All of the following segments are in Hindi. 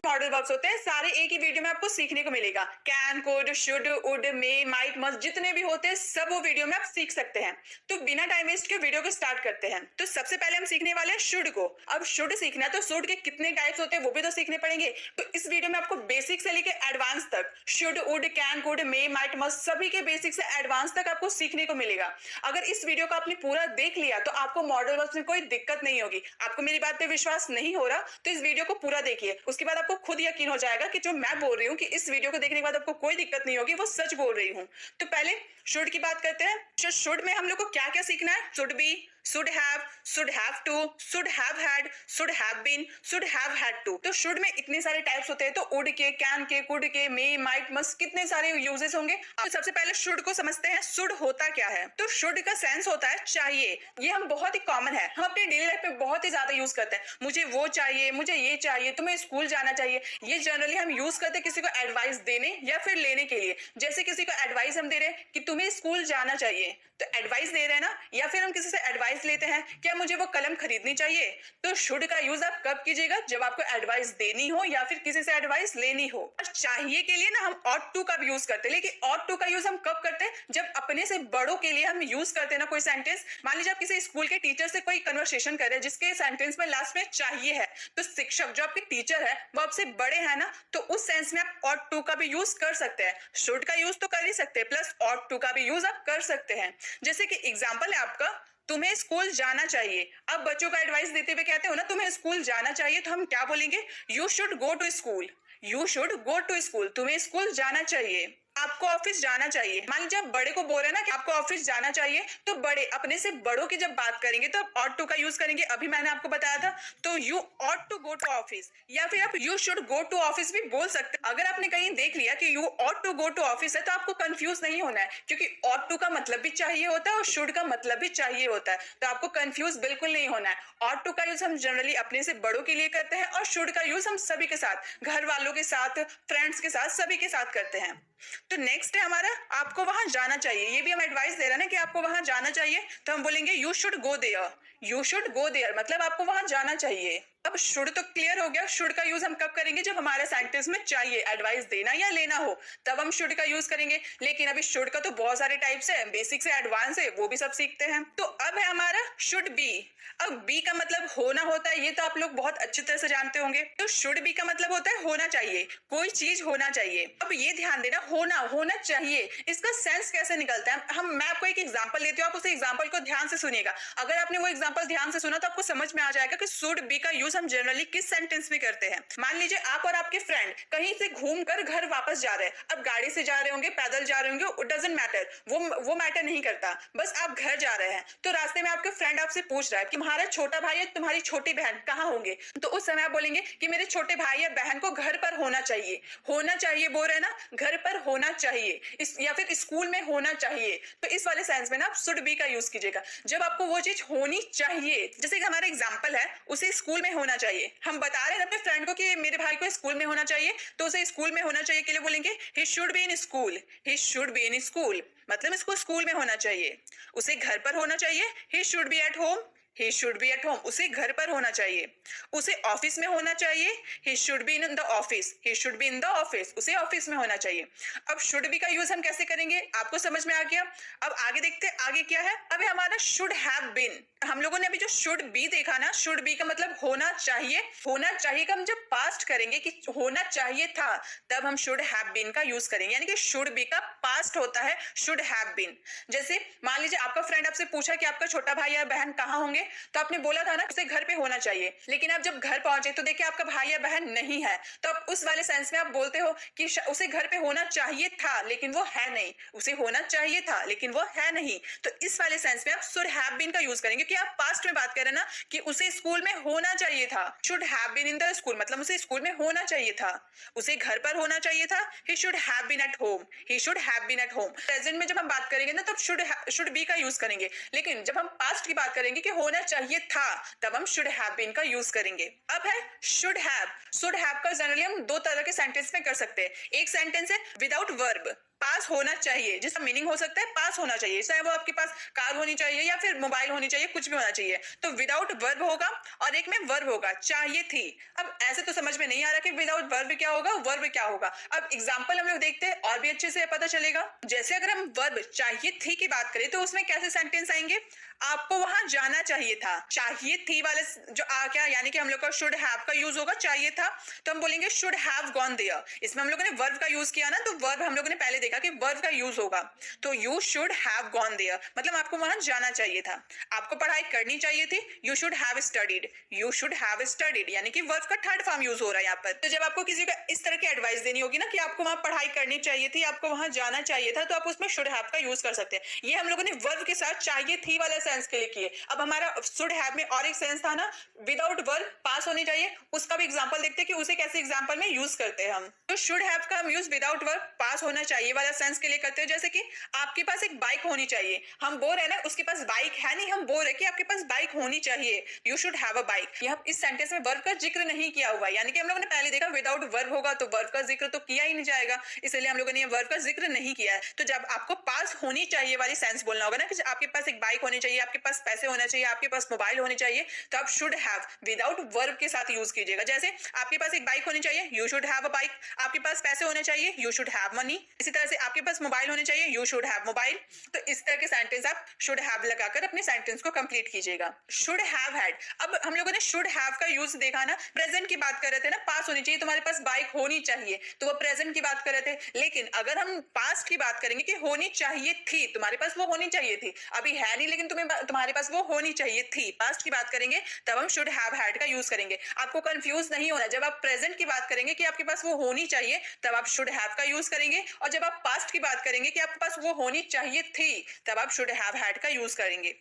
मॉडल वर्ब्स होते हैं सारे एक ही वीडियो में आपको सीखने को मिलेगा। Can, could, should, would, may, might, must जितने भी होते हैं सब वो वीडियो में आप सीख सकते हैं। तो बिना टाइम वेस्ट के वीडियो को स्टार्ट करते हैं। तो सबसे पहले हम सीखने वाले हैं शुड को। अब शुड सीखना है तो शुड के कितने टाइप्स होते हैं वो भी तो सीखने पड़ेंगे। तो इस वीडियो में आपको बेसिक से लेकर एडवांस तक should, would, can, could, may, might, must सभी के बेसिक से एडवांस तक आपको सीखने को मिलेगा। अगर इस वीडियो को आपने पूरा देख लिया तो आपको मॉडल वर्ब्स में कोई दिक्कत नहीं होगी। आपको मेरी बात पे विश्वास नहीं हो रहा तो इस वीडियो को पूरा देखिए, उसके बाद आपको खुद यकीन हो जाएगा कि जो मैं बोल रही हूँ कि इस वीडियो को देखने के बाद आपको कोई दिक्कत नहीं होगी, वो सच बोल रही हूँ। तो पहले शुड की बात करते हैं। शुड में हम लोग को क्या क्या सीखना है? Should be, should have to, should have had, should have been, should have had to। तो शुड में इतने सारे टाइप्स होते हैं। तो उड के, कैन के, कुड के, मे, माइट, मस्ट कितने सारे यूजेस होंगे। तो सबसे पहले शुड को समझते हैं। शुड होता क्या है? तो शुड का सेंस होता है चाहिए। ये हम बहुत ही कॉमन है, हम अपनी डेली लाइफ में बहुत ही ज्यादा यूज करते हैं। मुझे वो चाहिए, मुझे ये चाहिए, तुम्हें स्कूल जाना चाहिए। ये जनरली हम यूज करते हैं किसी को एडवाइस देने या फिर लेने के लिए। जैसे किसी को एडवाइस हम दे रहे हैं कि तुम्हें स्कूल जाना चाहिए, तो एडवाइस दे रहे हैं ना। या फिर हम किसी से एडवाइस लेते हैं, क्या मुझे वो कलम खरीदनी चाहिए। तो शुड का यूज आप कब कीजिएगा? जब आपको एडवाइस देनी हो या फिर किसी से एडवाइस लेनी हो। और चाहिए के लिए ना हम ऑट टू का भी यूज करते हैं। लेकिन ऑट टू का यूज हम कब करते हैं? जब अपने से बड़ों के लिए हम यूज करते हैं ना कोई सेंटेंस। मान लीजिए आप किसी स्कूल के टीचर से कोई कन्वर्सेशन कर रहे हैं जिसके सेंटेंस में लास्ट में चाहिए है, तो शिक्षक जो आपके टीचर है वो आपसे बड़े हैं ना, तो उस सेंस में आप ऑट टू का भी यूज कर सकते हैं। शुड का यूज तो कर ही सकते हैं, प्लस ऑट टू का भी यूज आप कर सकते हैं। जैसे कि एग्जाम्पल है आपका, तुम्हें स्कूल जाना चाहिए। अब बच्चों का एडवाइस देते हुए कहते हो ना तुम्हें स्कूल जाना चाहिए, तो हम क्या बोलेंगे? You should go to school. You should go to school. तुम्हें स्कूल जाना चाहिए। आपको ऑफिस जाना चाहिए। मान लीजिए आप बड़े को बोल रहे हैं ना कि आपको ऑफिस जाना चाहिए, तो बड़े अपने से बड़ों की जब बात करेंगे तो आप ऑट टू का यूज करेंगे। अभी मैंने आपको बताया था। तो you ought to go to office, या फिर आप you should go to office भी बोल सकते हैं। अगर आपने कहीं देख लिया कि you ought to go to office है तो आपको कंफ्यूज नहीं होना है, क्योंकि ऑट टू का मतलब भी चाहिए होता है और शुड का मतलब भी चाहिए होता है। तो आपको कंफ्यूज बिल्कुल नहीं होना है। ऑट टू का यूज हम जनरली अपने से बड़ों के लिए करते हैं और शुड का यूज हम सभी के साथ, घर वालों के साथ, फ्रेंड्स के साथ, सभी के साथ करते हैं। तो नेक्स्ट है हमारा आपको वहां जाना चाहिए। ये भी हम एडवाइस दे रहे हैं ना कि आपको वहां जाना चाहिए, तो हम बोलेंगे you should go there. You should go there मतलब आपको वहां जाना चाहिए। अब शुड तो क्लियर हो गया। शुड का यूज हम कब करेंगे? जब हमारे सेंटेंस में चाहिए, एडवाइस देना या लेना हो, तब हम शुड का यूज करेंगे। लेकिन अभी शुड का तो बहुत सारे टाइप्स है, बेसिक से एडवांस है, वो भी सब सीखते हैं। तो अब है हमारा शुड बी। अब बी का मतलब होना होता है, ये तो आप लोग बहुत अच्छी तरह से जानते होंगे। तो शुड बी का मतलब होता है होना चाहिए, कोई चीज होना चाहिए। अब ये ध्यान देना, होना चाहिए, इसका सेंस कैसे निकलता है। मैं आपको एक एग्जांपल देती हूँ, आप उस एग्जांपल को ध्यान से सुनिएगा। अगर आपने वो एग्जांपल ध्यान से सुना तो आपको समझ में आ जाएगा कि शुड बी का यूज हम जनरली किस सेंटेंस में करते हैं। मान लीजिए आप और आपके फ्रेंड कहीं से घूमकर घर वापस जा रहे हैं। अब गाड़ी से जा रहे होंगे, पैदल जा रहे होंगे, इट डजंट मैटर, वो मैटर नहीं करता, बस आप घर जा रहे हैं। तो रास्ते में आपके फ्रेंड आपसे पूछ रहा है कि तुम्हारा छोटा भाई या तुम्हारी छोटी बहन कहाँ होंगे। तो उस समय आप बोलेंगे कि मेरे छोटे भाई या बहन को घर पर होना चाहिए। होना चाहिए बोल रहे हैं ना, घर पर होना चाहिए, या फिर स्कूल में होना चाहिए। तो इस वाले सेंस में ना आप शुड बी का यूज कीजिएगा। जब आपको वो चीज होनी चाहिए, जैसे कि हमारा एग्जांपल है, उसे स्कूल में होना चाहिए। हम बता रहे हैं अपने फ्रेंड को कि मेरे भाई को स्कूल में होना चाहिए, तो उसे स्कूल में होना चाहिए के लिए बोलेंगे he should be in school. He should be in school मतलब इसको स्कूल में होना चाहिए। उसे घर पर होना चाहिए, he should be eight home. He should be at home उसे घर पर होना चाहिए। उसे ऑफिस में होना चाहिए, he should be in the office. He should be in the office उसे ऑफिस में होना चाहिए। अब शुड बी का यूज हम कैसे करेंगे आपको समझ में आ गया। अब आगे देखते हैं आगे क्या है। अब हमारा शुड हैव बीन। हम लोगों ने अभी जो शुड बी देखा ना, शुड बी का मतलब होना चाहिए। होना चाहिए का हम जब पास्ट करेंगे कि होना चाहिए था, तब हम शुड हैव बीन का यूज करेंगे। यानी कि शुड बी का पास्ट होता है शुड हैव बीन। जैसे मान लीजिए आपका फ्रेंड आपसे पूछा कि आपका छोटा भाई या बहन कहाँ होंगे, तो आपने बोला था ना उसे घर पे होना चाहिए। लेकिन आप जब घर पहुंचे तो देखिए आपका भाई या बहन नहीं है, तो आप उस वाले सेंस में आप बोलते हो कि उसे घर पे होना चाहिए था लेकिन वो है नहीं। उसे होना चाहिए था लेकिन वो है नहीं। तो इस वाले सेंस में आप शुड हैव बीन का यूज करेंगे, क्योंकि आप पास्ट में बात कर रहे हैं ना कि उसे स्कूल में होना चाहिए था। Should have been in the school मतलब उसे स्कूल में होना चाहिए था। उसे घर पर होना चाहिए था, he should have been at home. He should have been at home. Present में जब हम बात करेंगे ना तब शुड बी का यूज करेंगे, लेकिन जब हम पास्ट की बात करेंगे कि होना चाहिए था, तब हम शुड हैव बीन का यूज करेंगे। अब है शुड हैव। शुड हैव का जनरली हम दो तरह के सेंटेंस में कर सकते हैं। एक सेंटेंस है विदाउट वर्ब। पास होना चाहिए, जिसका मीनिंग हो सकता है पास होना चाहिए, चाहे वो आपके पास कार होनी चाहिए या फिर मोबाइल होनी चाहिए, कुछ भी होना चाहिए। तो विदाउट वर्ब होगा और एक में वर्ब होगा, चाहिए थी। अब ऐसे तो समझ में नहीं आ रहा कि विदाउट वर्ब क्या होगा, वर्ब क्या होगा। अब एग्जांपल हम लोग देखते हैं और भी अच्छे से पता चलेगा। जैसे अगर हम वर्ब चाहिए थी की बात करें तो उसमें कैसे सेंटेंस आएंगे, आपको वहां जाना चाहिए था। चाहिए थी वाले जो क्या यानी कि हम लोग का शुड हैव का यूज होगा, चाहिए था तो हम बोलेंगे शुड हैव गॉन देयर। इसमें हम लोगों ने वर्ब का यूज किया ना, तो वर्ब हम लोगों ने पहले देखा कि वर्ब का यूज होगा, तो you should have gone there मतलब आपको वहां जाना चाहिए था। आपको पढ़ाई करनी चाहिए थी, you should have studied, you should have studied यानी कि वर्ब का थर्ड फॉर्म यूज हो रहा है यहाँ पर। तो जब आपको किसी का इस तरह की एडवाइस देनी होगी ना कि आपको वहां पढ़ाई करनी चाहिए थी, आपको वहां जाना चाहिए था, तो आप उसमें शुड हैव का यूज कर सकते हैं। ये हम लोगों ने वर्ब के साथ चाहिए थी वाले सेंस के लिए किए। अब हमारा शुड हैव में और एक सेंस था ना, विदाउट वर्ब पास होनी चाहिए, उसका भी एग्जांपल देखते हैं कि उसे कैसे एग्जांपल में यूज करते हैं हम। तो शुड हैव का हम यूज विदाउट वर्ब पास होना चाहिए वाला सेंस के लिए करते हैं। जैसे कि आपके पास एक बाइक होनी चाहिए, हम बोल रहे हैं ना उसके पास बाइक है नहीं, हम बोल रहे हैं कि आपके पास बाइक होनी चाहिए, you should have a bike. यह इस सेंटेंस में वर्ब का जिक्र नहीं किया हुआ है, यानी कि हम लोगों ने पहले देखा विदाउट वर्ब होगा तो वर्ब का जिक्र तो किया ही नहीं जाएगा, इसलिए हम लोगों ने वर्ब का जिक्र नहीं किया है। तो जब आपको पास होनी चाहिए वाली सेंस बोलना होगा ना कि आपके पास एक बाइक होनी चाहिए, आपके पास पैसे होना चाहिए, आपके पास मोबाइल होनी चाहिए, तो आप शुड हैव विदाउट वर्ब के साथ यूज कीजिएगा। जैसे आपके पास एक बाइक होनी चाहिए, you should have a bike. आपके पास पैसे होने चाहिए, यू शुड हैव मनी। इसी तरह से आपके पास मोबाइल होने चाहिए, यू शुड हैव मोबाइल। तो इस तरह के सेंटेंस आप शुड हैव लगाकर अपने सेंटेंस को कंप्लीट कीजिएगा। शुड हैव हैड, अब हम लोगों ने शुड हैव का यूज देखा ना, प्रेजेंट की बात कर रहे थे ना, पास होनी चाहिए, तुम्हारे पास बाइक होनी चाहिए, तो वो प्रेजेंट की बात कर रहे थे। लेकिन अगर हम पास्ट की बात करेंगे कि होनी चाहिए थी, तुम्हारे पास वो होनी चाहिए थी, अभी है नहीं लेकिन तुम्हारे पास वो होनी चाहिए थी, पास्ट की बात करेंगे तब हम शुड हैव हैड का यूज करेंगे। आपको कंफ्यूज नहीं होना, जब आप प्रेजेंट की बात करेंगे कि आपके पास वो होनी चाहिए तब आप शुड हैव का यूज करेंगे, और जब आप पास्ट की बात करेंगे कि आपके पास वो होनी चाहिए थी तब आप शुड हैव हैड का यूज करेंगे।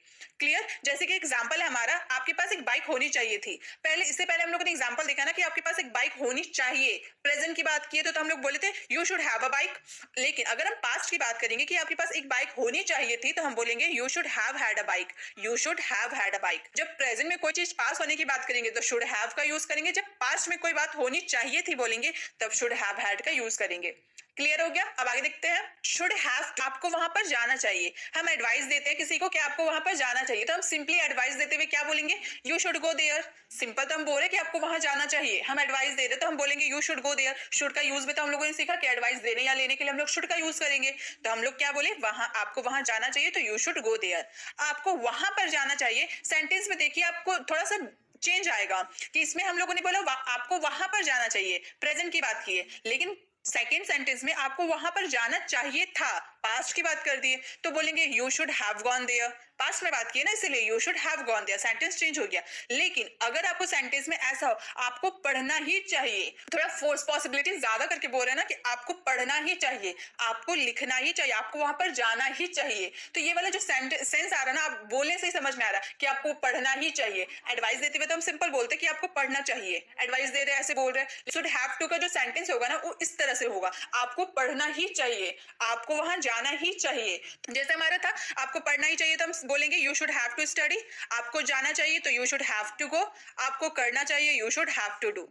क्लियर? जैसे कि एग्जांपल है हमारा, आपके पास एक बाइक होनी चाहिए थी। इससे पहले हम लोगों ने एग्जांपल देखा ना कि आपके पास एक बाइक होनी चाहिए, प्रेजेंट की बात की है तो हम लोग बोले थे you should have a bike. लेकिन अगर हम पास्ट की बात करेंगे कि आपके पास एक बाइक होनी चाहिए थी तो हम बोलेंगे you should have had a bike, you should have had a bike. जब प्रेजेंट में कोई चीज पास होने की बात करेंगे तो शुड हैव का यूज करेंगे, जब पास्ट में कोई बात होनी चाहिए थी बोलेंगे तब शुड हैव हैड का यूज करेंगे। क्लियर हो गया? अब आगे देखते हैं। शुड हैव, आपको वहां पर जाना चाहिए। हम एडवाइस देते हैं किसी को कि आपको वहां पर जाना चाहिए, तो हम सिंपली एडवाइस देते हुए क्या बोलेंगे, you should go there. Simple तो हम बोल रहे कि आपको वहां जाना चाहिए, हम एडवाइस दे रहे तो हम बोलेंगे you should go there. Should का यूज भी तो हम लोगों ने सीखा कि एडवाइस देने या लेने के लिए हम लोग शुड का यूज करेंगे, तो हम लोग क्या बोले, वहां आपको वहां जाना चाहिए तो यू शुड गो देयर। आपको वहां पर जाना चाहिए, सेंटेंस में देखिए आपको थोड़ा सा चेंज आएगा कि इसमें हम लोगों ने बोला आपको वहां पर जाना चाहिए, प्रेजेंट की बात की है, लेकिन सेकेंड सेंटेंस में आपको वहां पर जाना चाहिए था, पास्ट की बात कर दिए तो बोलेंगे you should have gone there. Past में बात की है ना इसलिए you should have gone there, sentence change हो गया। लेकिन अगर आपको सेंटेंस में ऐसा हो आपको पढ़ना ही चाहिए, थोड़ा फोर्स पॉसिबिलिटी ज्यादा करके बोल रहे हैं ना कि आपको पढ़ना ही चाहिए, आपको लिखना ही चाहिए, आपको वहां पर जाना ही चाहिए, तो ये वाला जो सेंस आ रहा है ना, आप बोलने से ही समझ में आ रहा है कि आपको पढ़ना ही चाहिए। एडवाइस देते हुए तो हम सिंपल बोलते कि आपको पढ़ना चाहिए, एडवाइस दे रहे हैं ऐसे बोल रहे हैं। शुड हैव टू का जो सेंटेंस होगा ना वो इस तरह से होगा, आपको पढ़ना ही चाहिए, आपको वहां जाना ही चाहिए। जैसे हमारा था आपको पढ़ना ही चाहिए तो हम बोलेंगे you should have to study, आपको जाना चाहिए तो you should have to go, आपको करना चाहिए you should have to do.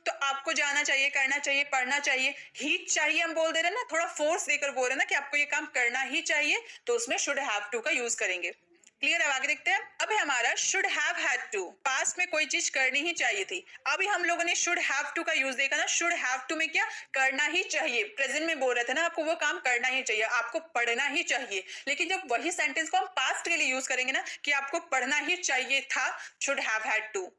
तो आपको जाना चाहिए, करना चाहिए, पढ़ना चाहिए, ही चाहिए हम बोल दे रहे हैं ना, थोड़ा फोर्स देकर बोल रहे हैं ना कि आपको ये काम करना ही चाहिए, तो उसमें शुड हैव टू का यूज करेंगे। क्लियर? अब आगे देखते हैं। अब हमारा should have had to, past में कोई चीज करनी ही चाहिए थी। अभी हम लोगों ने शुड हैव टू का यूज देखा ना, शुड हैव टू में क्या करना ही चाहिए, प्रेजेंट में बोल रहे थे ना आपको वो काम करना ही चाहिए, आपको पढ़ना ही चाहिए। लेकिन जब वही सेंटेंस को हम पास्ट के लिए यूज करेंगे ना कि आपको पढ़ना ही चाहिए था, शुड हैव हैड टू,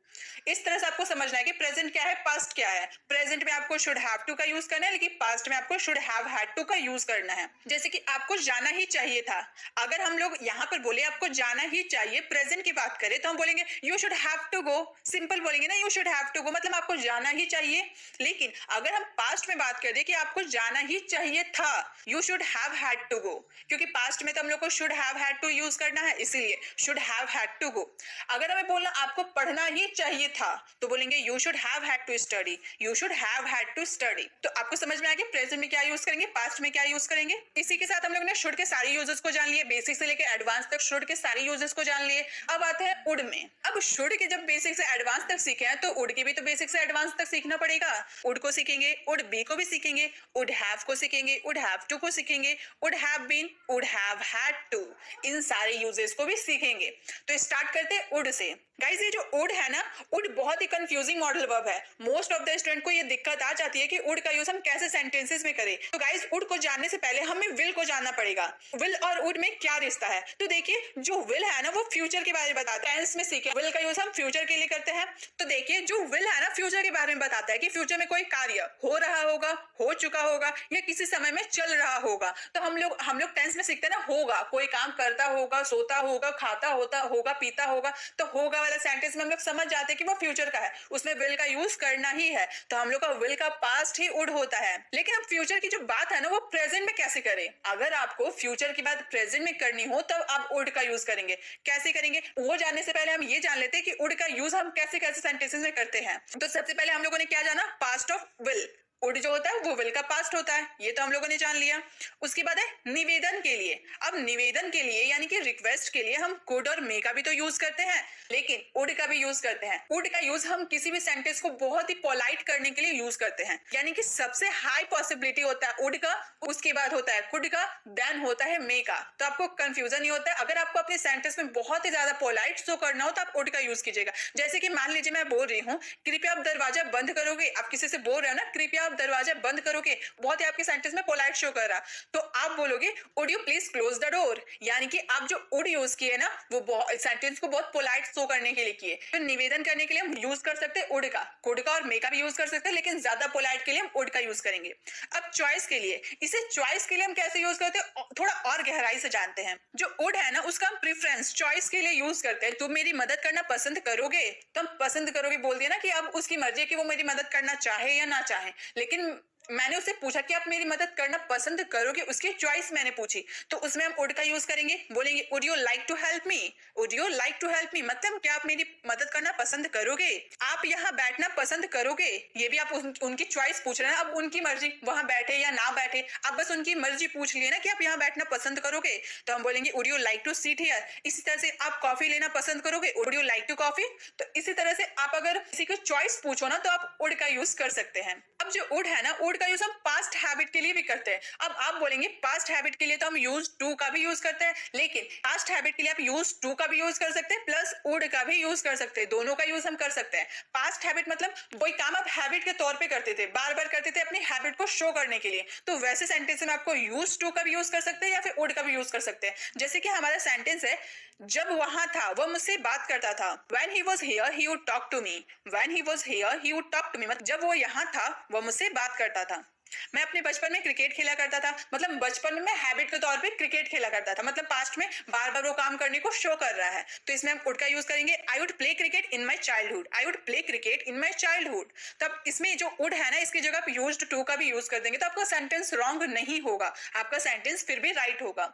इस तरह से आपको समझना है कि प्रेजेंट क्या है, पास्ट क्या है। प्रेजेंट में आपको शुड हैव टू का यूज करना है, लेकिन पास्ट में आपको शुड हैव हैड टू का यूज करना है। जैसे कि आपको जाना ही चाहिए था, अगर हम लोग यहाँ पर बोले आपको जाना ही चाहिए, प्रेजेंट की बात करें तो हम बोलेंगे you should have to go, simple बोलेंगे ना you should have to go, मतलब आपको जाना ही चाहिए। लेकिन अगर हम पास्ट में बात कर दे कि आपको जाना ही चाहिए था, you should have had to go, क्योंकि पास्ट में तो हम लोग को should have had to use करना है, इसीलिए should have had to go. अगर हमें बोलना आपको पढ़ना ही चाहिए चाहिए था, तो बोलेंगे you should have had to study, you should have had to study. तो आपको समझ में आ गया प्रेजेंट में क्या यूज करेंगे, पास्ट में क्या यूज करेंगे। इसी के साथ हम लोग ने शुड के सारे यूजेस को जान लिए, बेसिक से लेकर एडवांस तक शुड के सारे यूजेस को जान लिए। अब आते हैं उड में। अब शुड के जब बेसिक से एडवांस तक सीखे हैं तो उड के भी तो बेसिक से एडवांस तक सीखना पड़ेगा। उड को सीखेंगे, उड बी को भी सीखेंगे, उड हैव को सीखेंगे, उड हैव टू को सीखेंगे, उड हैव बीन, उड हैव हैड टू, इन सारे यूजेस को भी सीखेंगे। तो स्टार्ट करते हैं उड से। गाइस ये जो उड है ना, उड बहुत ही कंफ्यूजिंग मॉडल वर्ब है। मोस्ट ऑफ द स्टूडेंट को ये दिक्कत आ जाती है कि उड का यूज हम कैसे सेंटेंसेस में करें। तो गाइस उड को जानने से पहले हमें विल को जानना पड़ेगा। विल और उड में क्या रिश्ता है। तो देखिए जो विल है ना वो फ्यूचर के बारे में बताता है। टेंस में सीखे विल का यूज हम फ्यूचर के लिए करते हैं। तो देखिए जो विल है ना फ्यूचर के बारे में बताता है कि फ्यूचर में कोई कार्य हो रहा होगा, हो चुका होगा या किसी समय में चल रहा होगा। तो हम लोग टेंस में सीखते हैं ना होगा, कोई काम करता होगा, सोता होगा, खाता होगा, पीता होगा। तो होगा वाला सेंटेंस में हम लोग समझ जाते हैं कि वो फ्यूचर का है, उसमें विल का यूज करना ही है। तो हम लोग का विल का पास्ट ही उड होता है। लेकिन अब फ्यूचर की जो बात है ना वो प्रेजेंट में कैसे करें। अगर आपको फ्यूचर की बात प्रेजेंट में करनी हो तब आप उड का यूज करेंगे। कैसे करेंगे वो जानने से पहले हम ये जान लेते हैं कि उड का यूज हम कैसे कैसे सेंटेंसेस में करते हैं। तो सबसे पहले हम लोगों ने क्या जाना, पास्ट ऑफ विल। उड जो होता है वो विल का पास्ट होता है, ये तो हम लोगों ने जान लिया। उसके बाद है निवेदन के लिए। अब निवेदन के लिए यानी कि रिक्वेस्ट के लिए हम कुड और मे का भी तो यूज करते हैं, लेकिन उड का भी यूज करते हैं। उड का यूज हम किसी भी सेंटेंस को बहुत ही पोलाइट करने के लिए यूज करते हैं। यानी कि सबसे हाई पॉसिबिलिटी होता है उड का, उसके बाद होता है कुड का, देन होता है मे का। तो आपको कंफ्यूजन नहीं होता है। अगर आपको अपने सेंटेंस में बहुत ही ज्यादा पोलाइट शो करना हो तो आप उड का यूज कीजिएगा। जैसे कि मान लीजिए मैं बोल रही हूँ कृपया आप दरवाजा बंद करोगे, आप किसी से बोल रहे हो ना कृपया आप दरवाजा बंद करोगे, बहुत ही आपके सेंटेंस में पोलाइट शो कर रहा, तो आप बोलोगे would you please close the door. यानी कि आप जो वुड यूज किए ना वो सेंटेंस को बहुत पोलाइट शो करने के लिए किए। तो निवेदन करने के लिए हम यूज कर सकते हैं उड का, कुड का और मे का भी यूज कर सकते हैं, लेकिन ज्यादा पोलाइट के लिए हम उड का यूज करेंगे। अब चॉइस के लिए, इसे चॉइस के लिए हम कैसे यूज करते हैं थोड़ा और गहराई से जानते हैं। जो उड है ना उसका हम प्रेफरेंस चॉइस के लिए यूज करते हैं। तुम मेरी मदद करना पसंद करोगे, तो हम पसंद करोगे बोल दिया ना कि अब उसकी मर्जी है कि वो मेरी मदद करना चाहे या ना चाहे। लेकिन मैंने उससे पूछा कि आप मेरी मदद करना पसंद करोगे, उसकी चॉइस मैंने पूछी, तो उसमें हम उड का यूज करेंगे। बोलेंगे would you like to help me, would you like to help me, मतलब क्या आप मेरी मदद करना पसंद करोगे, आप यहाँ बैठना पसंद करोगे। ये भी आप उनकी चॉइस पूछ रहे हैं। अब उनकी मर्जी, वहां बैठे या ना बैठे, आप बस उनकी मर्जी पूछ लिए ना कि आप यहाँ बैठना पसंद करोगे, तो हम बोलेंगे would you like to seat here. इसी तरह से आप कॉफी लेना पसंद करोगे, would you like to coffee. तो इसी तरह से आप अगर किसी को चॉइस पूछो ना तो आप उड का यूज कर सकते हैं। अब जो उड है ना उड का यूज हम पास्ट हैबिट के लिए भी करते हैं। अब आप बोलेंगे पास्ट हैबिट के लिए तो हम यूज टू का भी यूज करते हैं, लेकिन पास्ट हैबिट के लिए आप यूज टू का भी यूज कर सकते हैं प्लस उड का भी यूज कर सकते हैं। दोनों का यूज हम कर सकते हैं। पास्ट हैबिट मतलब कोई काम आप हैबिट के तौर पे करते थे, बार बार करते थे अपनी हैबिट को शो करने के लिए, तो वैसे सेंटेंस में आपको यूज टू का भी यूज कर सकते हैं या फिर उड का भी यूज कर सकते हैं। जैसे कि हमारा सेंटेंस है जब वहां था वह मुझसे बात करता था, when he was here he would talk to me, when he was here he would talk to me, मतलब जब वो यहाँ था वह मुझसे बात करता था। मैं अपने बचपन में क्रिकेट खेला करता था, मतलब बचपन में हैबिट के तौर पे क्रिकेट खेला करता था, मतलब पास्ट में बार बार वो काम करने को शो कर रहा है, तो इसमें हम उड का यूज करेंगे। I would play cricket in my childhood, I would play cricket in my childhood. तब इसमें जो उड है ना इसकी जगह आप यूज्ड टू का भी यूज कर देंगे तो आपका सेंटेंस रॉन्ग नहीं होगा, आपका सेंटेंस फिर भी राइट होगा।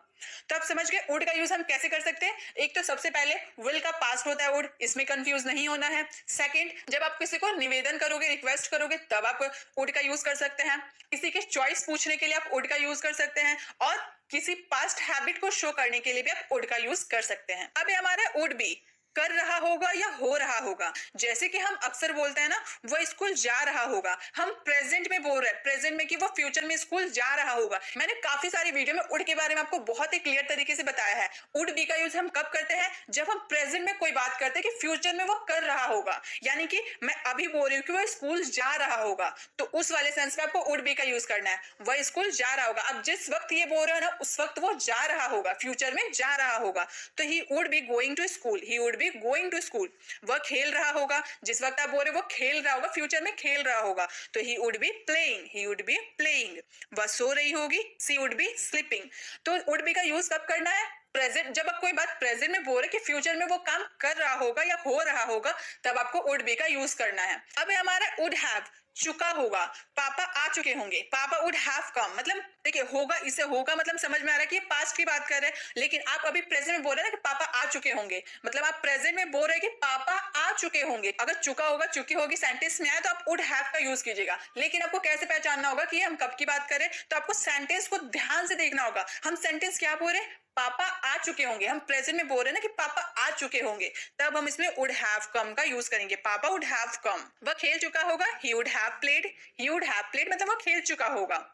तो आप समझ गए उड का यूज हम कैसे कर सकते हैं। एक तो सबसे पहले विल का पास्ट होता है उड, इसमें कंफ्यूज नहीं होना है। सेकंड, जब आप किसी को निवेदन करोगे, रिक्वेस्ट करोगे, तब आप उड का यूज कर सकते हैं। किसी के चॉइस पूछने के लिए आप उड का यूज कर सकते हैं और किसी पास्ट हैबिट को शो करने के लिए भी आप उड का यूज कर सकते हैं। अब हमारा उड भी कर रहा होगा या हो रहा होगा। जैसे कि हम अक्सर बोलते हैं ना वो स्कूल जा रहा होगा, हम प्रेजेंट में बोल रहे हैं, प्रेजेंट में कि वो फ्यूचर में स्कूल जा रहा होगा। मैंने काफी सारी वीडियो में उड के बारे में आपको बहुत ही क्लियर तरीके से बताया है। उड बी का यूज हम कब करते हैं, जब हम प्रेजेंट में कोई बात करते हैं कि फ्यूचर में वो कर रहा होगा, यानी कि मैं अभी बोल रही हूँ कि वो स्कूल जा रहा होगा, तो उस वाले सेंस में आपको उड बी का यूज करना है। वह स्कूल जा रहा होगा, अब जिस वक्त ये बोल रहे हो ना उस वक्त वो जा रहा होगा, फ्यूचर में जा रहा होगा, तो he would be going to school, he would going to school. वह खेल रहा होगा, जिस वक्त आप बोल रहे हो वो खेल रहा होगा, फ्यूचर में खेल रहा होगा, तो he would be playing, he would be playing. वह सो रही होगी, सी वुड बी स्लीपिंग। तो वुड बी का यूज कब करना है, प्रेजेंट। जब आप कोई बात प्रेजेंट में बोल रहे कि फ्यूचर में वो काम कर रहा होगा या हो रहा होगा, तब आपको वुड बी का यूज करना है। अब हमारा वुड हैव, चुका होगा, पापा आ चुके होंगे, पापा वुड हैव कम। मतलब देखिए होगा, इससे होगा मतलब समझ में आ रहा है कि ये पास्ट की बात कर रहे हैं, लेकिन आप अभी प्रेजेंट में बोल रहे हैं ना कि पापा आ चुके होंगे, मतलब आप प्रेजेंट में बोल रहे हैं कि पापा आ चुके होंगे। अगर चुका होगा, चुकी होगी सेंटेंस में आए तो आप वुड हैव का यूज कीजिएगा। लेकिन आपको कैसे पहचानना होगा कि हम कब की बात करें, तो आपको सेंटेंस को ध्यान से देखना होगा। हम सेंटेंस क्या बोल रहे हैं, पापा आ चुके होंगे, हम प्रेजेंट में बोल रहे हैं ना कि पापा आ चुके होंगे, तब हम इसमें वुड हैव कम का यूज करेंगे। पापा वुड हैव कम। वह खेल चुका होगा, ही would have played. He would have played मतलब वह खेल चुका होगा।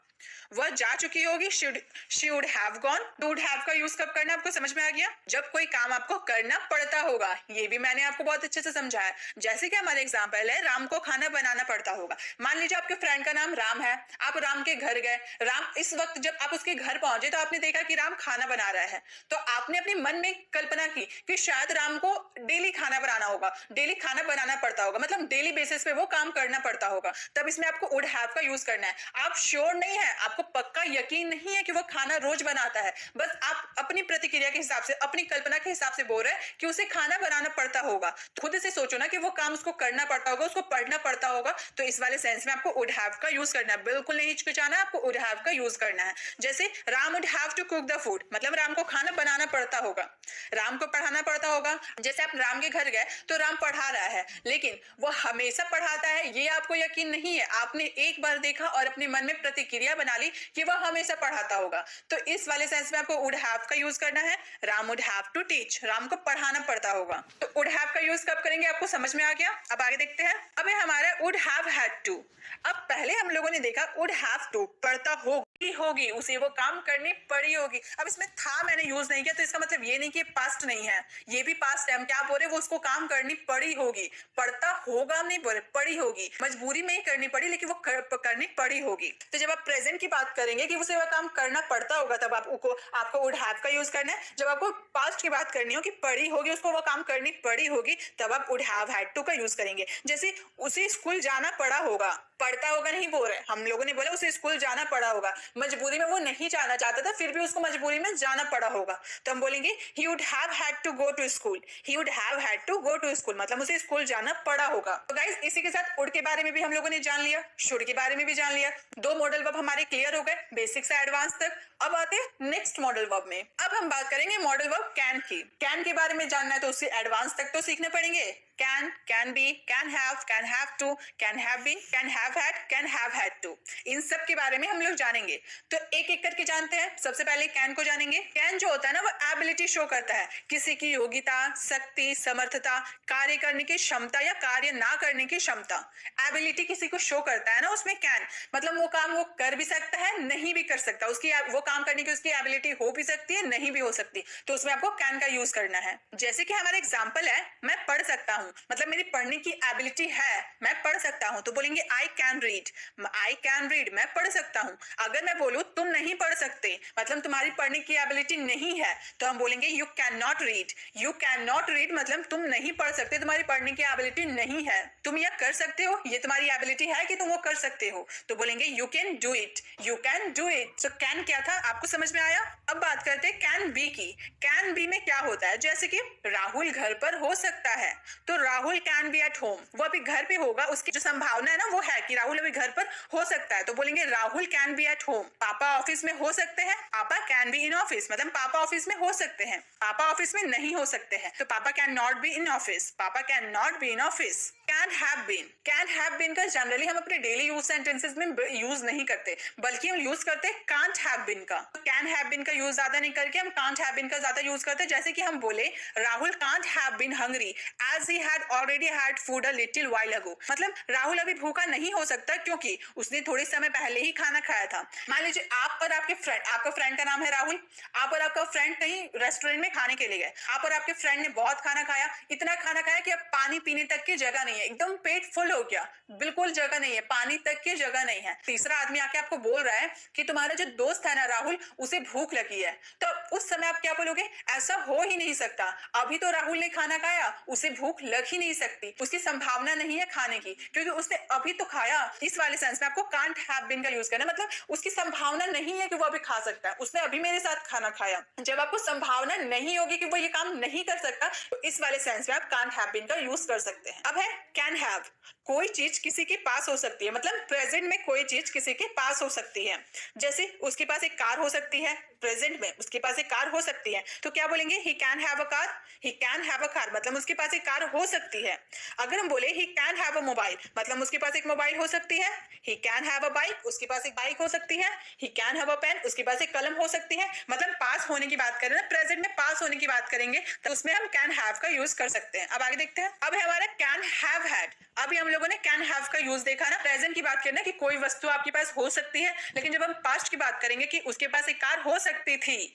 वह जा चुकी होगी, she would have gone. Would have का यूज कब करना आपको समझ में आ गया, जब कोई काम आपको करना पड़ता होगा। ये भी मैंने आपको बहुत अच्छे से समझाया। जैसे कि हमारा एग्जांपल है, राम को खाना बनाना पड़ता होगा। मान लीजिए आपके फ्रेंड का नाम राम है, आप राम के घर गए। राम इस वक्त जब आप उसके घर पहुंचे तो आपने देखा कि राम खाना बना रहा है, तो आपने अपने मन में कल्पना की कि शायद राम को डेली खाना बनाना होगा, डेली खाना बनाना पड़ता होगा, मतलब डेली बेसिस पे वो काम करना पड़ता होगा। तब इसमें आपको वुड हैव का यूज करना है। आप श्योर नहीं है, आपको पक्का यकीन नहीं है कि वो खाना रोज बनाता है, बस आप अपनी प्रतिक्रिया के हिसाब से, अपनी कल्पना के हिसाब से बोल रहे हैं कि उसे खाना बनाना पड़ता होगा। खुद से सोचो ना कि वो काम उसको करना पड़ता होगा, उसको पढ़ना पड़ता होगा। तो इस वाले सेंस में आपको वुड हैव का यूज करना है, बिल्कुल नहीं हिचकिचाना है, आपको वुड हैव का यूज करना है। जैसे Ram would have to cook the food, मतलब राम को खाना बनाना पड़ता होगा, राम को पढ़ाना पड़ता होगा। जैसे आप राम के घर गए तो राम पढ़ा रहा है, लेकिन वो हमेशा पढ़ाता है ये आपको यकीन नहीं है। आपने एक बार देखा और अपने मन में प्रतिक्रिया बना ली कि वह हमेशा पढ़ाता होगा। तो इस वाले सेंस में आपको वुड हैव का यूज करना है। Ram would have to teach, Ram को पढ़ाना पड़ता होगा। तो वुड हैव का यूज कब करेंगे आपको समझ में आ गया। अब आगे देखते हैं। अब है हमारा वुड हैव हैड टू। अब पहले हम लोगों ने देखा वुड हैव टू पढ़ता होगी, उसे वो काम करनी पड़ी होगी। अब इसमें था मैंने यूज नहीं किया, तो इसका मतलब ये नहीं कि पास्ट नहीं है, ये भी पास्ट है। हम क्या बोल रहे हैं, वो उसको काम करनी पड़ी होगी। पढ़ता होगा हम नहीं बोले, पड़ी होगी, मजबूरी में ही करनी पड़ी, लेकिन वो करनी पड़ी होगी। तो जब आप प्रेजेंट की बात करेंगे कि उसे वह काम करना पड़ता होगा, तब आपको वुड हैव का यूज करना है। जब आपको पास्ट की बात करनी हो कि पड़ी होगी, उसको वो काम करनी पड़ी होगी, तब आप वुड हैव हैड टू का यूज करेंगे। जैसे उसे स्कूल जाना पड़ा होगा, पढ़ता होगा नहीं बोल रहे, हम लोगों ने बोला उसे स्कूल जाना पड़ा होगा, मजबूरी में वो नहीं जाना चाहता था, फिर भी उसको मजबूरी में जाना पड़ा होगा। तो हम बोलेंगे he would have had to go to school, he would have had to go to school, मतलब उसे स्कूल जाना पड़ा होगा। तो गाइस इसी के साथ वुड के बारे में भी हम लोगों ने जान लिया, शुड के बारे में भी जान लिया। दो मॉडल वर्ब हमारे क्लियर हो गए, बेसिक से एडवांस तक। अब आते हैं नेक्स्ट मॉडल वर्ब में। अब हम बात करेंगे मॉडल वर्ब कैन की। कैन के बारे में जानना है तो उससे एडवांस तक तो सीखने पड़ेंगे। Can be, can have to, can have been, can have had, can have had to, इन सब के बारे में हम लोग जानेंगे। तो एक एक करके जानते हैं। सबसे पहले कैन को जानेंगे। कैन जो होता है ना, वो एबिलिटी शो करता है, किसी की योग्यता, शक्ति, समर्थता, कार्य करने की क्षमता या कार्य ना करने की क्षमता। एबिलिटी किसी को शो करता है ना, उसमें कैन मतलब वो काम वो कर भी सकता है, नहीं भी कर सकता, उसकी वो काम करने की उसकी एबिलिटी हो भी सकती है, नहीं भी हो सकती। तो उसमें आपको कैन का यूज करना है। जैसे कि हमारा एग्जाम्पल है, मैं पढ़ सकता हूँ, मतलब मेरी पढ़ने की एबिलिटी है, मैं पढ़ सकता हूँ, तो बोलेंगे I can read. I can read, मैं पढ़ सकता हूँ। अगर मैं बोलूँ तुम नहीं पढ़ सकते, मतलब तुम्हारी पढ़ने की एबिलिटी नहीं है, तो हम बोलेंगे you can not read. You can not read मतलब तुम नहीं पढ़ सकते, तुम्हारी पढ़ने की एबिलिटी नहीं है। तुम यह कर सकते हो, ये तुम्हारी एबिलिटी है कि तुम वो कर सकते हो, तो बोलेंगे you can do it, you can do it. तो कैन क्या था आपको समझ में आया। अब बात करते हैं कैन बी की। कैन बी में क्या होता है, जैसे कि राहुल घर पर हो सकता है, तो Rahul can be at home, वो अभी घर पे होगा, उसकी जो संभावना है ना वो है कि राहुल अभी घर पर हो सकता है, तो बोलेंगे Rahul can be at home. पापा ऑफिस में हो सकते हैं, पापा कैन बी इन ऑफिस, मतलब पापा ऑफिस में हो सकते हैं, पापा ऑफिस में नहीं हो सकते हैं, तो papa can not be in office, papa can not be in office. Can have been, can have been का जनरली हम अपने डेली यूज सेंटेंसेस में यूज नहीं करते, बल्कि हम यूज करते हैं कांट हैव बीन का। कैन हैव बीन का यूज ज्यादा नहीं करके हम कांट हैव बीन का ज्यादा यूज करते हैं। जैसे कि हम बोले Rahul can't have been hungry as he had already had food a little while ago, मतलब राहुल अभी भूखा नहीं हो सकता क्योंकि उसने थोड़े समय पहले ही खाना खाया था। मान लीजिए आप और आपके फ्रेंड, आपका फ्रेंड का नाम है राहुल, आप और आपका फ्रेंड कहीं रेस्टोरेंट में खाने के लिए गए, आप और आपके फ्रेंड ने बहुत खाना खाया, इतना खाना खाया कि अब पानी पीने तक की जगह नहीं है, एकदम पेट फुल हो गया, बिल्कुल जगह नहीं है, पानी तक की जगह नहीं है। तीसरा आदमी आके आपको बोल रहा है कि तुम्हारा जो दोस्त है ना राहुल, उसे भूख लगी है, तो उस समय आप क्या बोलोगे, ऐसा हो ही नहीं सकता, अभी तो राहुल ने खाना खाया, उसे भूख लग ही नहीं सकती, उसकी संभावना नहीं है खाने की, क्योंकि उसने अभी तो खाया, इस वाले सेंस में आपको कांट हैव बीन का यूज करना है, मतलब उसकी संभावना नहीं है कि वो अभी खा सकता है, उसने अभी मेरे साथ खाना खाया। जब आपको संभावना नहीं होगी कि वो ये काम नहीं कर सकता, तो इस वाले सेंस में आप कांट हैव बीन का यूज कर सकते हैं। अब है कैन हैव। कोई चीज किसी के पास हो सकती है, मतलब प्रेजेंट में कोई चीज किसी के पास हो सकती है। जैसे उसके पास एक कार हो सकती है, प्रेजेंट में उसके पास एक कार हो सकती है, तो क्या बोलेंगे? ही can have a car. He can have a car मतलब उसके पास एक कार हो सकती है। अगर हम बोले he can have a mobile, मतलब उसके पास एक मोबाइल हो सकती है। He can have a bike, उसके पास एक बाइक हो सकती है। He can have a pen, उसके पास एक कलम हो सकती है। मतलब पास होने की बात करें ना, प्रेजेंट में पास होने की बात करेंगे तो उसमें हम कैन हैव का यूज कर सकते हैं। अब आगे देखते हैं। अब है हमारा कैन हैव हैड। अभी हम लोगों ने कैन हैव का यूज देखा ना, प्रेजेंट की बात करना कि कोई वस्तु आपके पास हो सकती है, लेकिन जब हम पास्ट की बात करेंगे कि उसके पास एक कार हो सकती थी,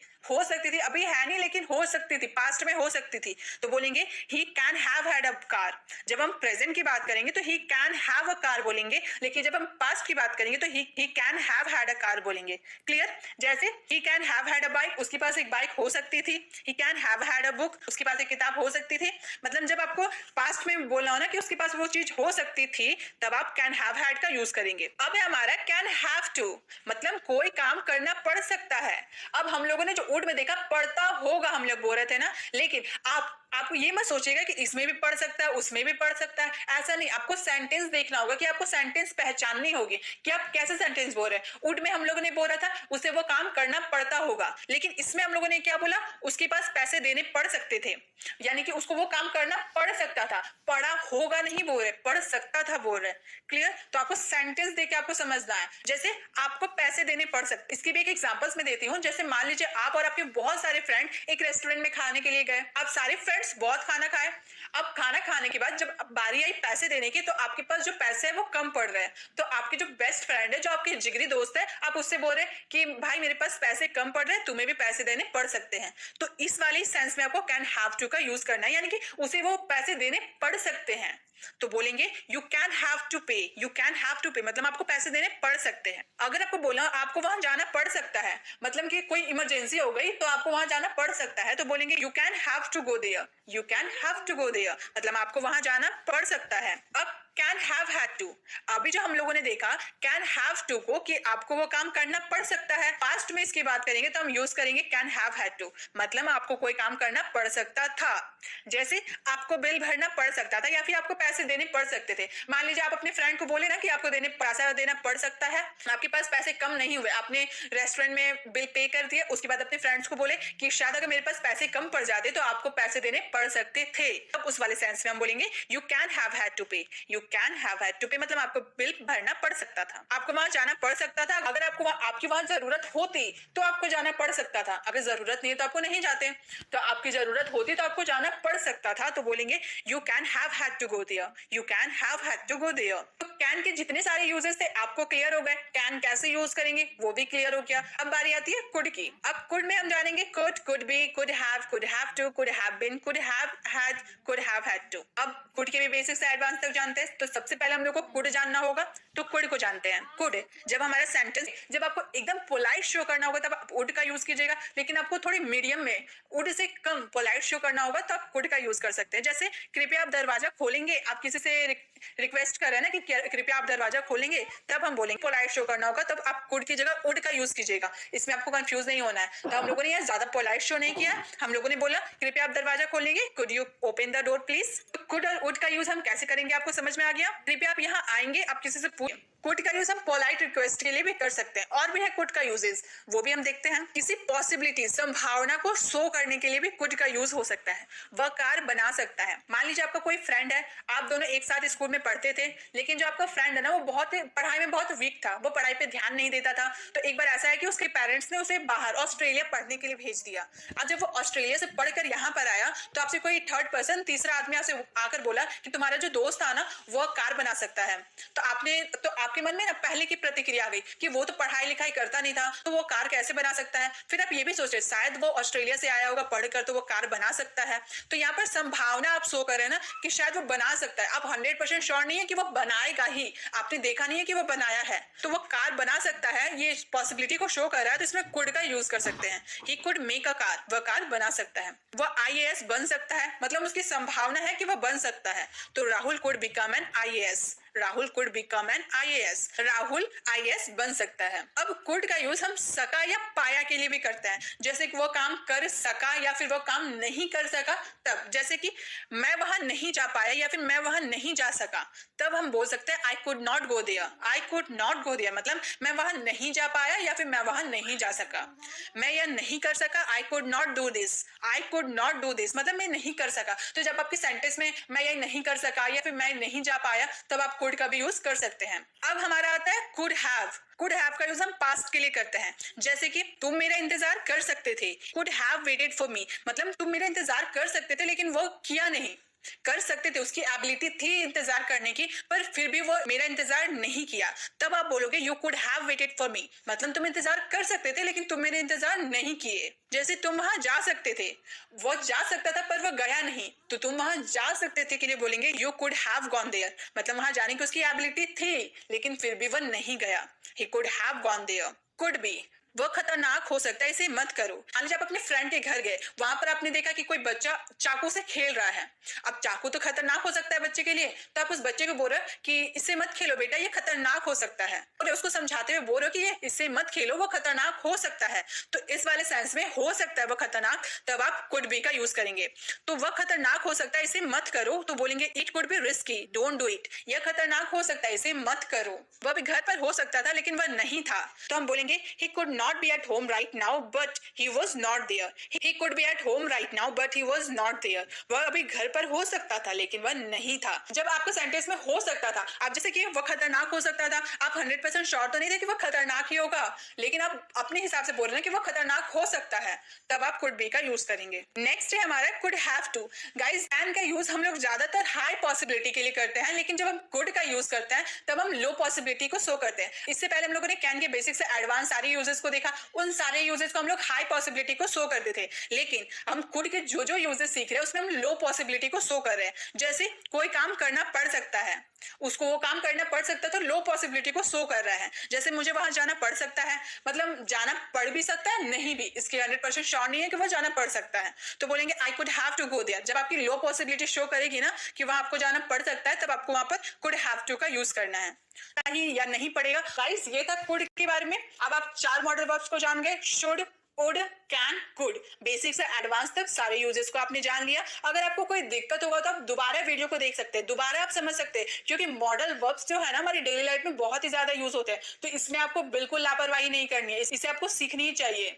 अभी है नहीं लेकिन हो सकती थी, पास्ट में हो सकती थी, तो बोलेंगे ही can have had a car. जब हम प्रेजेंट की बात करेंगे तो ही कैन हैव अ कार बोलेंगे, लेकिन जब हम पास्ट की बात करेंगे तो ही can have had a car बोलेंगे। क्लियर? जैसे ही can have had a bike, उसके पास एक बाइक हो सकती थी। ही can have had a book, उसके पास एक किताब हो सकती थी। मतलब जब आपको पास्ट में बोलना हो ना कि उसके पास वो चीज हो सकती थी, तब आप कैन हैव हैड का यूज करेंगे। अब है हमारा कैन हैव टू, मतलब कोई काम करना पड़ सकता है। अब हम लोगों ने जो वुड में देखा पढ़ता होगा, हम लोग बोल रहे थे ना, लेकिन आपको ये मत सोचिएगा कि इसमें भी पढ़ सकता है, उसमें भी पढ़ सकता है, ऐसा नहीं। आपको सेंटेंस देखना होगा कि आपको सेंटेंस पहचाननी होगी कि आप कैसे सेंटेंस बोल रहे हैं। वुड में हम लोगों ने बोला था उसे वो काम करना पड़ता होगा, लेकिन इसमें हम लोगों ने क्या बोला? उसके पास पैसे देने पड़ सकते थे, यानी कि उसको वो काम करना पड़ सकता था। पढ़ा होगा नहीं बोल रहे, पढ़ सकता था बोल रहे। क्लियर? तो आपको सेंटेंस देके आपको समझना है। जैसे आपको पैसे देने पड़ सकते, इसकी भी एक एग्जांपल्स में देती हूँ। जैसे मान लीजिए आप और आपके बहुत सारे फ्रेंड एक रेस्टोरेंट में खाने के लिए गए। आप सारे फ्रेंड्स बहुत खाना खाए। अब खाना खाने के बाद जब बारी आई पैसे देने की, तो आपके पास जो पैसे है वो कम पड़ रहे हैं। तो आपके जो बेस्ट फ्रेंड है, जो आपके जिगरी दोस्त है, आप उससे बोल रहे कि भाई मेरे पास पैसे कम पड़ रहे हैं, तुम्हें भी पैसे देने पड़ सकते हैं। तो इस वाली सेंस में आपको कैन हैव टू का यूज करना है, यानी कि उसे वो पैसे देने पड़ सकते हैं। तो बोलेंगे you can have to pay. You can have to pay मतलब आपको पैसे देने पड़ सकते हैं। अगर आपको बोला आपको वहां जाना पड़ सकता है, मतलब कि कोई इमरजेंसी हो गई तो आपको वहां जाना पड़ सकता है, तो बोलेंगे you can have to go there. You can have to go there मतलब आपको वहां जाना पड़ सकता है। अब कैन हैव हैड टू, अभी जो हम लोगों ने देखा कैन हैव टू को कि आपको वो काम करना पड़ सकता है, पास्ट में इसकी बात करेंगे तो हम यूज करेंगे कैन हैव हैड टू, मतलब आपको कोई काम करना पड़ सकता था। जैसे आपको बिल भरना पड़ सकता था या फिर आपको पैसे देने पड़ सकते थे। मान लीजिए आप अपने फ्रेंड को बोले ना कि आपको पैसा देना पड़ सकता है, आपके पास पैसे कम नहीं हुए, आपने रेस्टोरेंट में बिल पे कर दिया, उसके बाद अपने फ्रेंड्स को बोले कि शायद अगर मेरे पास पैसे कम पड़ जाते तो आपको पैसे देने पड़ सकते थे। अब उस वाले सेंस में हम बोलेंगे you can have had to pay. You can have had to pay मतलब आपको बिल भरना पड़ सकता था, आपको वहां जाना पड़ सकता था। अगर आपको आपकी वहां जरूरत होती तो आपको जाना पड़ सकता था, अगर जरूरत नहीं है तो आपको नहीं जाते। तो आपकी जरूरत होती तो आपको जाना पड़ सकता था, तो बोलेंगे you can have had to go there. You can have had to go there. तो कैन के जितने सारे यूजेस थे आपको क्लियर हो गए, कैन कैसे यूज करेंगे वो भी क्लियर हो गया। अब बारी आती है कुड की। अब कुड में हम जानेंगे could, could be, could have to, could have been, could have had, could have had to. अब कुड के भी बेसिक से एडवांस तक जानते हैं, तो सबसे पहले हम लोग को कुड जानना होगा, तो कुड को जानते हैं। कुड जब हमारा सेंटेंस, जब आपको एकदम पोलाइट शो करना होगा तब आप वुड का यूज कीजिएगा, लेकिन आपको थोड़ी मीडियम में would say come polite show करना होगा तो आप कुड का यूज कर सकते हैं। जैसे कृपया आप दरवाजा खोलेंगे, आप किसी से रिक्वेस्ट कर रहे हैं ना कि कृपया आप दरवाजा खोलेंगे, तब हम बोलेंगे पोलाइट शो करना होगा, तब आप कुड की जगह वुड का यूज कीजिएगा। इसमें आपको कंफ्यूज नहीं होना है। तो हम लोगों ने यहाँ ज्यादा पोलाइट शो नहीं किया, हम लोगों ने बोला कृपया आप दरवाजा खोलेंगे, could you open the door please. Could और वुड का यूज हम कैसे करेंगे आपको समझ में आ गया। कृपया आप यहाँ आएंगे, आप किसी से पूछ। कुड का यूज हम पोलाइट रिक्वेस्ट के लिए भी कर सकते हैं, और भी है कुड का यूजेस, वो भी हम देखते हैं। किसी पॉसिबिलिटी, संभावना को शो करने के लिए भी कुड का यूज हो सकता है, वह कार बना सकता है। मान लीजिए आपका कोई फ्रेंड है, आप दोनों एक साथ स्कूल में पढ़ते थे, लेकिन जो आपका फ्रेंड है ना वो बहुत पढ़ाई में बहुत वीक था, वो पढ़ाई पे ध्यान नहीं देता था। तो एक बार ऐसा है कि उसके पेरेंट्स ने उसे बाहर ऑस्ट्रेलिया पढ़ने के लिए भेज दिया। अब जब वो ऑस्ट्रेलिया से पढ़कर यहाँ पर आया तो आपसे कोई थर्ड पर्सन, तीसरा आदमी आपसे आकर बोला कि तुम्हारा जो दोस्त था ना वो कार बना सकता है। तो आपके मन में ना पहले की प्रतिक्रिया आ गई कि वो तो पढ़ाई लिखाई करता नहीं था, तो वो कार कैसे बना सकता है। फिर आप ये भी सोच रहे शायद वो ऑस्ट्रेलिया से आया होगा पढ़कर, तो वो कार बना सकता है। तो यहाँ पर संभावना आप शो कर रहे हैं ना कि शायद वो बना सकता है। आप 100% श्योर नहीं है कि वो बनाएगा ही, आपने देखा नहीं है कि वो बनाया है, तो वो कार बना सकता है, ये पॉसिबिलिटी को शो कर रहा है, तो इसमें कुड का यूज कर सकते हैं। He could make a car, वह कार बना सकता है। वह IAS बन सकता है, मतलब उसकी संभावना है कि वह बन सकता है। तो Rahul could become an IAS। Rahul could become an IAS, Rahul IAS बन सकता है। अब कुड का यूज हम सका या पाया के लिए भी करते हैं, जैसे कि वो काम कर सका या फिर वो काम नहीं कर सका तब, जैसे कि मैं वहां नहीं जा पाया या फिर मैं वहां नहीं जा सका, तब हम बोल सकते हैं I could not go there. I could not go there मतलब मैं वहां नहीं जा पाया या फिर मैं वहां नहीं जा सका। मैं यह नहीं कर सका, आई could not do this. I could not do this मतलब मैं नहीं कर सका। तो जब आपकी सेंटेंस में मैं यह नहीं कर सका या फिर मैं नहीं जा पाया, तब आप कुड का भी यूज कर सकते हैं। अब हमारा आता है कुड हैव। कुड हैव का यूज हम पास्ट के लिए करते हैं, जैसे कि तुम मेरा इंतजार कर सकते थे, could have waited for me मतलब तुम मेरा इंतजार कर सकते थे लेकिन वो किया नहीं। कर सकते थे, उसकी एबिलिटी थी इंतजार करने की, पर फिर भी वो मेरा इंतजार नहीं किया, तब आप बोलोगे you could have waited for me मतलब तुम इंतजार कर सकते थे लेकिन तुम मेरे इंतजार नहीं किए। जैसे तुम वहां जा सकते थे, वो जा सकता था पर वो गया नहीं, तो तुम वहां जा सकते थे के लिए बोलेंगे you could have gone there मतलब वहां जाने की उसकी एबिलिटी थी लेकिन फिर भी वो नहीं गया। He could have gone there. Could be, वो खतरनाक हो सकता है, इसे मत करो। मान लीजिए आप अपने फ्रेंड के घर गए, वहां पर आपने देखा कि कोई बच्चा चाकू से खेल रहा है। अब चाकू तो खतरनाक हो सकता है बच्चे के लिए, तो आप उस बच्चे को बोल रहे हो कि इससे मत खेलो बेटा, ये खतरनाक हो सकता है, और उसको समझाते हुए बोल रहे हो कि ये इससे मत खेलो, वो खतरनाक हो सकता है। तो इस वाले सेंस में हो सकता है वो खतरनाक, तब आप कुड बी का यूज करेंगे। तो वह खतरनाक हो सकता है, इसे मत करो, तो बोलेंगे it could be risky, don't do it. यह खतरनाक हो सकता है, इसे मत करो। वह भी घर पर हो सकता था लेकिन वह नहीं था, तो हम बोलेंगे he could not be at home right now but he was not there. He could be at home right now but he was not there. वह अभी घर पर हो सकता था लेकिन वह नहीं था। जब आपको सेंटेंस में हो सकता था, आप जैसे कि वह खतरनाक हो सकता था, आप 100% श्योर तो नहीं थे कि वह खतरनाक ही होगा, लेकिन आप अपने हिसाब से बोल रहे हैं कि वह खतरनाक हो सकता है, तब आप कुड बी का यूज करेंगे। नेक्स्ट है हमारा could have to. Guys can का यूज हम लोग ज्यादातर हाई पॉसिबिलिटी के लिए करते हैं, लेकिन जब हम कुड का यूज करते हैं तब हम लो पॉसिबिलिटी को शो करते हैं। इससे पहले हम लोगों ने कैन के बेसिक से एडवांस सारे यूजेस को देखा, उन सारे यूजेस को हम लोग हाई पॉसिबिलिटी को शो करते थे, लेकिन हम कुड के जो जो यूजेस सीख रहे हैं उसमें हम लो पॉसिबिलिटी को शो कर रहे हैं। जैसे कोई काम करना पड़ सकता है, उसको वो काम करना पड़ सकता है, तो लो पॉसिबिलिटी को शो कर रहा है। जैसे मुझे वहां जाना पड़ सकता है मतलब जाना पड़ भी सकता है, नहीं भी, इसकी 100% श्योर नहीं है कि वह जाना पड़ सकता है, तो बोलेंगे I could have to go there. जब आपकी लो पॉसिबिलिटी शो करेगी ना कि वहां आपको जाना पड़ सकता है, तब आपको वहां पर कुड हैव टू का यूज करना है, नहीं या नहीं पड़ेगा। गाइस ये था कुड के बारे में। अब आप 4 मॉडल वर्ब्स को जान गए, should, could, can, could, basic से एडवांस तक सारे यूजेस को आपने जान लिया। अगर आपको कोई दिक्कत होगा तो आप दोबारा वीडियो को देख सकते हैं, दोबारा आप समझ सकते हैं, क्योंकि मॉडल वर्ब्स जो है ना हमारी डेली लाइफ में बहुत ही ज्यादा यूज होते हैं, तो इसमें आपको बिल्कुल लापरवाही नहीं करनी है, इसे आपको सीखनी ही चाहिए।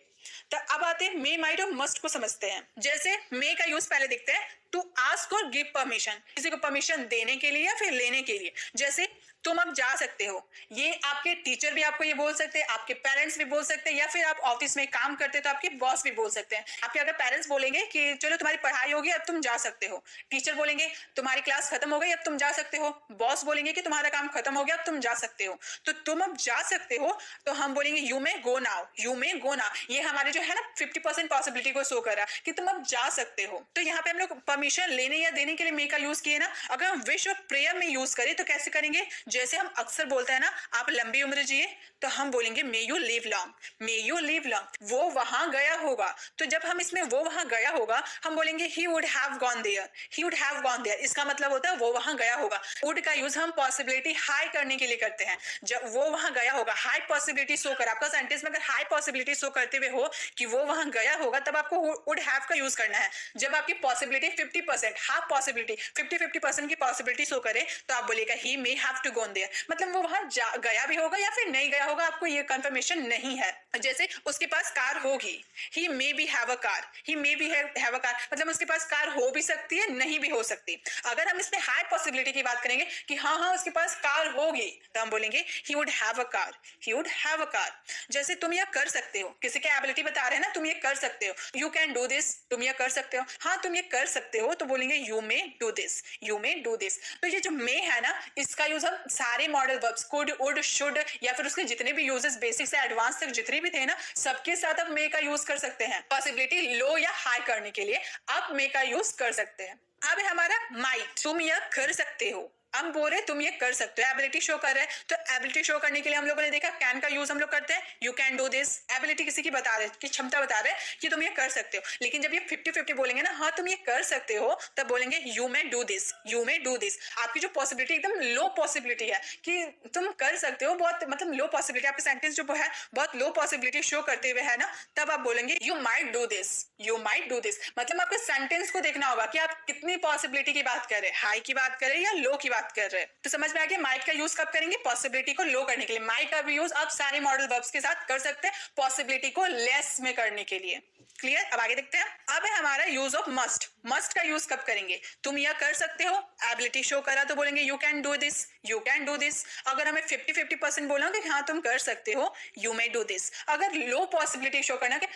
तो अब आते हैं मे, माइट और मस्ट को समझते हैं। जैसे मे का यूज पहले देखते हैं, टू आस्क और गिव परमिशन, किसी को परमिशन देने के लिए या फिर लेने के लिए। जैसे तुम अब जा सकते हो, ये आपके टीचर भी आपको ये बोल सकते हैं, आपके पेरेंट्स भी बोल सकते हैं, या फिर आप ऑफिस में काम करते हैं तो आपके बॉस भी बोल सकते हैं। आपके अगर पेरेंट्स बोलेंगे कि चलो तुम्हारी पढ़ाई होगी अब तुम जा सकते हो, टीचर बोलेंगे तुम्हारी क्लास खत्म हो गई अब तुम जा सकते हो, बॉस बोलेंगे कि तुम्हारा काम खत्म हो गया अब तुम जा सकते हो, तो तुम अब जा सकते हो, तो हम बोलेंगे you may go now, you may go now. ये हमारे जो है ना 50% पॉसिबिलिटी को शो कर रहा है कि तुम अब जा सकते हो। तो यहाँ पे हम लोग परमिशन लेने या देने के लिए मे का यूज किए ना। अगर हम विश और प्रेयर में यूज करें तो कैसे करेंगे, जैसे हम अक्सर बोलते हैं ना आप लंबी उम्र जिए, तो हम बोलेंगे may you live long, may you live long. वो वहां गया होगा, तो जब हम इसमें वो वहां गया होगा हम बोलेंगे he would have gone there, he would have gone there. इसका मतलब होता है वो वहां गया होगा। वुड का यूज हम पॉसिबिलिटी हाई करने के लिए करते हैं। जब वो वहां गया होगा, हाई पॉसिबिलिटी शो कर, आपका सेंटेंस में अगर हाई पॉसिबिलिटी शो करते हुए हो कि वो वहां गया होगा, तब आपको वुड हैव का यूज करना है। जब आपकी पॉसिबिलिटी 50%, हाफ पॉसिबिलिटी 50-50% की पॉसिबिलिटी शो करे, तो आप बोलेगा he may have to gone there, मतलब वो वहां गया भी होगा या फिर नहीं गया होगा, आपको ये कंफर्मेशन नहीं है। जैसे उसके पास कार होगी, he may be have a car, he may be have a car, मतलब उसके पास कार हो भी सकती है नहीं भी हो सकती। अगर हम इसमें हाई पॉसिबिलिटी की बात करेंगे कि हाँ हाँ उसके पास कार होगी, तो हम बोलेंगे he would have a car, he would have a car. जैसे तुम यह कर सकते हो, किसी की एबिलिटी बता रहे हैं ना, तुम ये कर सकते हो, यू कैन डू दिस, तुम ये कर सकते हो, हाँ तुम ये कर सकते हो, तो बोलेंगे you may do this, you may do this. तो ये जो मे है ना, इसका यूज हम सारे modal verbs could, would, should या फिर उसके जितने भी यूजेस बेसिक से एडवांस तक जितने भी थे ना, सबके साथ अब मे का यूज कर सकते हैं। पॉसिबिलिटी लो या हाई करने के लिए आप मे का यूज कर सकते हैं। अब है हमारा माइट, तुम यह कर सकते हो। हम बोल रहे तुम ये कर सकते हो, एबिलिटी शो कर रहे हैं। तो एबिलिटी शो करने के लिए हम लोगों ने देखा कैन का यूज हम लोग करते हैं, you can do this. Ability किसी की बता रहे की क्षमता बता रहे कि तुम ये कर सकते हो। लेकिन जब ये 50-50 बोलेंगे ना, हाँ तुम ये कर सकते हो, तब बोलेंगे you may do this, you may do this. आपकी जो पॉसिबिलिटी एकदम लो पॉसिबिलिटी है कि तुम कर सकते हो, बहुत मतलब लो पॉसिबिलिटी, आपके सेंटेंस जो है बहुत लो पॉसिबिलिटी शो करते हुए है ना, तब आप बोलेंगे you might do this, you might do this. मतलब आपके सेंटेंस को देखना होगा कि आप कितनी पॉसिबिलिटी की बात कर रहे हैं, हाई की बात कर रहे हैं या लो की बात कर रहे हैं। तो समझ में आ गया माइट का यूज कब करेंगे, पॉसिबिलिटी को लो करने के लिए। माइट का भी यूज आप सारे मॉडल वर्ब्स के साथ कर सकते हैं, पॉसिबिलिटी को लेस में करने के लिए। क्लियर? अब आगे देखते हैं। अब है हमारा यूज ऑफ मस्ट। मस्ट का यूज कब करेंगे, तुम यह कर सकते हो, एबिलिटी शो करा तो बोलेंगे you can do this, you can do this. अगर हमें 50-50% बोला कि हाँ तुम कर सकते हो, यू मे डू दिस। अगर लो पॉसिबिलिटी शो करना कि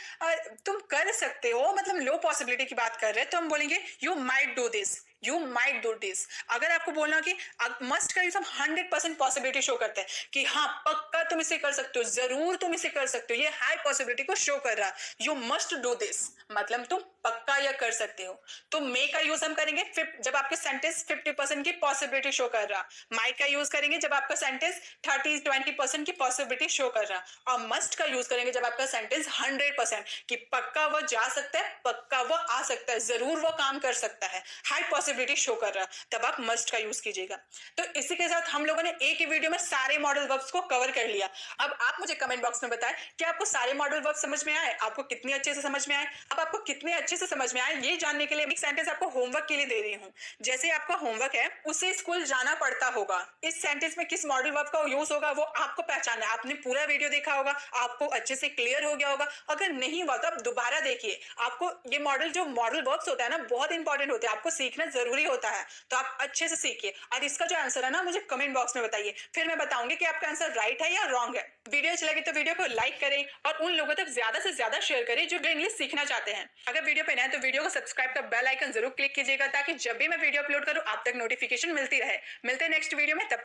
तुम कर सकते हो, मतलब लो पॉसिबिलिटी की बात कर रहे हैं, तो हम बोलेंगे you might do this, you might do this. अगर आपको बोलना कि मस्ट का यूज हम 100% पॉसिबिलिटी शो करते हैं कि हाँ पक्का तुम इसे कर सकते हो, जरूर तुम इसे कर सकते हो, ये हाई पॉसिबिलिटी को शो कर रहा है, यू मस्ट डू दिस, मतलब तुम पक्का यह कर सकते हो। तो मे का यूज हम करेंगे जब आपके सेंटेंस 50% की पॉसिबिलिटी शो कर रहा। माइट का यूज करेंगे जब आपका सेंटेंस 30-20% की पॉसिबिलिटी शो कर रहा। और मस्ट का यूज करेंगे जब आपका सेंटेंस 100% कि पक्का वो जा सकता है, पक्का वो आ सकता है, जरूर वो काम कर सकता है, हाई पॉसिबिलिटी शो कर रहा, तब आप मस्ट का यूज कीजिएगा। तो इसी के साथ हम लोगों ने एक ही वीडियो में सारे मॉडल वर्ब्स को कवर कर लिया। अब आप मुझे कमेंट बॉक्स में बताएं कि आपको सारे मॉडल वर्ब समझ में आए, आपको कितने अच्छे से समझ में आए। अब आपको कितने अच्छे से समझ में आए ये जानने के लिए एक सेंटेंस आपको होमवर्क के लिए दे रही हूँ। जैसे आपका होमवर्क है, उसे स्कूल जाना पड़ता होगा, इस सेंटेंस में किस मॉडल वर्ब का यूज होगा वो आपको पहचानना है। आपने पूरा वीडियो देखा होगा, आपको अच्छे से क्लियर हो गया होगा। अगर नहीं हुआ तो आप दोबारा देखिए। आपको ये मॉडल जो मॉडल वर्ब्स होता है ना, बहुत इंपॉर्टेंट होते हैं, आपको सीखना जरूरी होता है। तो आप अच्छे से सीखिए और इसका जो आंसर है ना मुझे कमेंट बॉक्स में बताइए, फिर मैं बताऊंगी कि आपका आंसर राइट है या रॉन्ग है। वीडियो अच्छी लगी तो वीडियो को लाइक करें और उन लोगों तक ज्यादा से ज्यादा शेयर करें जो इंग्लिश सीखना चाहते हैं। अगर वीडियो पे नए हैं तो वीडियो को सब्सक्राइब का बेल आइकन जरूर क्लिक कीजिएगा ताकि जब भी मैं वीडियो अपलोड करूं आप तक नोटिफिकेशन मिलती रहे। मिलते हैं नेक्स्ट वीडियो में, तब तक